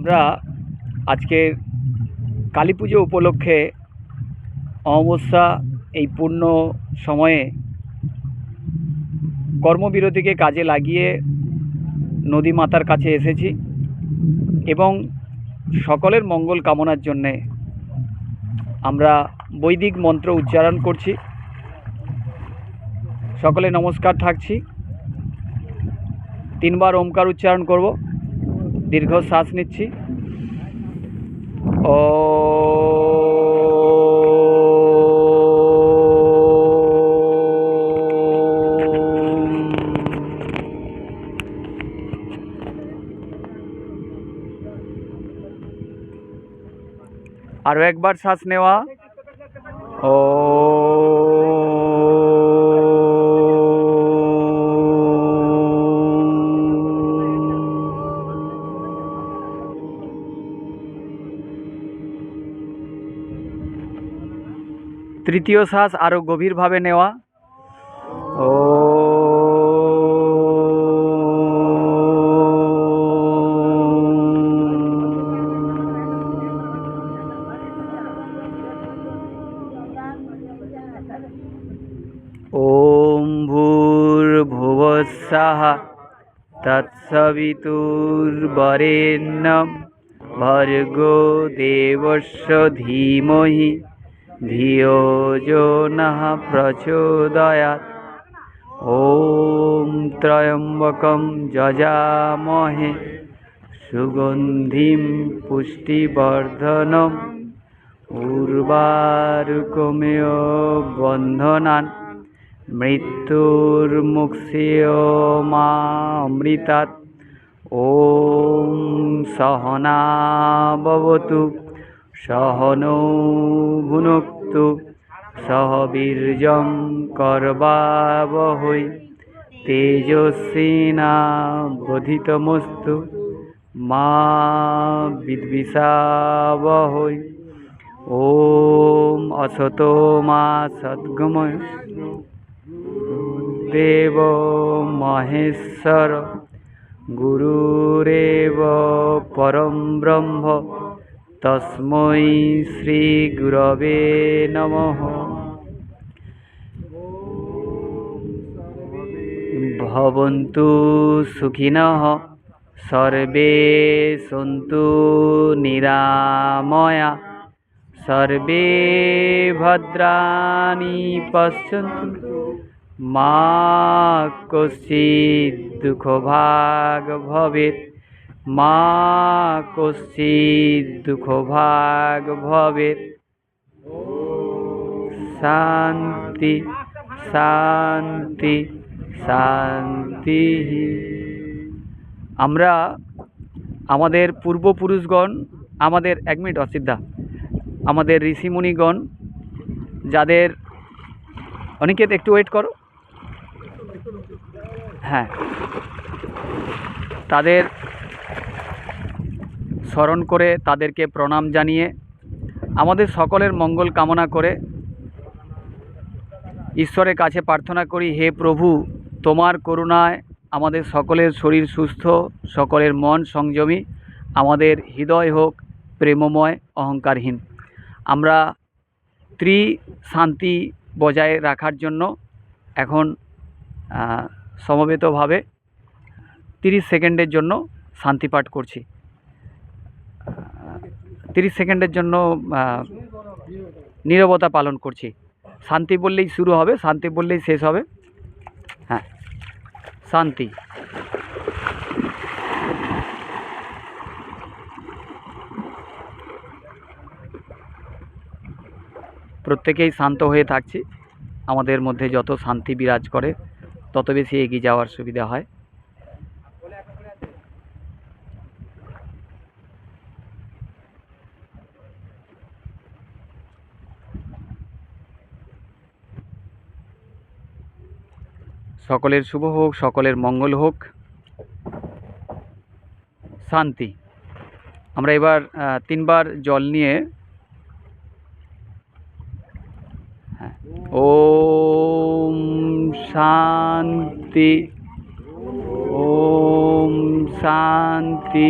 আমরা আজকের কালী পুজো উপলক্ষে অমাবস্যা এই পূর্ণ সময়ে কর্মবিরতিকে কাজে লাগিয়ে নদী মাতার কাছে এসেছি এবং সকলের মঙ্গল কামনার জন্যে আমরা বৈদিক মন্ত্র উচ্চারণ করছি। সকলে নমস্কার থাকছি। 3 বার ওমকার উচ্চারণ করব। দীর্ঘ শ্বাস নিচ্ছি। ও আরও একবার শ্বাস নেওয়া। ও তৃতীয় শ্বাস আরও গভীরভাবে নেওয়া। ও ওম ভূর্ভুবস্সুঃ তৎসবিতুর্বরেণ্যং ভর্গো দেবস্য ধীমহি ধিয়ো যো নঃ প্রচোদয়াৎ। ওম ত্র্যম্বকং যজামহে সুগন্ধিং পুষ্টিবর্ধনং উর্বারুকমেয় বন্ধনান মৃত্যুর্মুক্ষীয়মামৃতাৎ। ওম সহনা ভবতু সহনৌ ভুনক্তু সহ বীর্যং কর্বাবহৈ তেজস্বিনাবধীতমস্তু মা বিদ্বিষাবহৈ। ওম অসতো মা সদ্গময় দেব মহেশ্বর গুরুরেব পরম ব্রহ্ম তস্मै শ্রী গুরবে নমঃ। ভবন্তু সুখিনঃ সর্বে সন্তু নিরাময়া সর্বে ভদ্রাণি পশ্যন্তু মা কশ্চিৎ দুঃখভাগ ভবেৎ মা কশ্চিৎ দুঃখভাগ ভবেৎ। শান্তি শান্তি শান্তি। আমরা আমাদের পূর্বপুরুষগণ, আমাদের 1 মিনিট অসিদ্ধা, আমাদের ঋষিমুনিগণ যাদের, অনিকেত একটু ওয়েট করো, হ্যাঁ, তাদের স্মরণ করে তাদেরকে প্রণাম জানিয়ে আমাদের সকলের মঙ্গল কামনা করে ঈশ্বরের কাছে প্রার্থনা করি, হে প্রভু, তোমার করুণায় আমাদের সকলের শরীর সুস্থ, সকলের মন সংযমী, আমাদের হৃদয় হোক প্রেমময়, অহংকারহীন। আমরা শান্তি বজায় রাখার জন্য এখন সমবেতভাবে 30 সেকেন্ডের জন্য শান্তি পাঠ করছি। 30 সেকেন্ডের জন্য নীরবতা পালন করছি। শান্তি বললেই শুরু হবে, শান্তি বললেই শেষ হবে। হ্যাঁ, শান্তি। প্রত্যেকেই শান্ত হয়ে থাকছি। আমাদের মধ্যে যত শান্তি বিরাজ করে তত বেশি এগিয়ে যাওয়ার সুবিধা হয়। সকলের শুভ হোক, সকলের মঙ্গল হোক, শান্তি। আমরা এবার 3 বার জল নিয়ে ওম শান্তি, ওম শান্তি,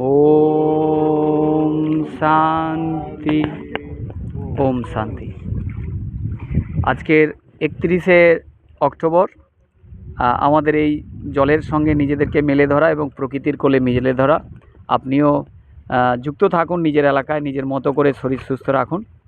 ওম শান্তি, ওম শান্তি। আজকের 31শে অক্টোবর আমাদের এই জলের সঙ্গে নিজেদেরকে মেলে ধরা এবং প্রকৃতির কোলে মেলে ধরা। আপনিও যুক্ত থাকুন নিজের এলাকায়, নিজের মতো করে শরীর সুস্থ রাখুন।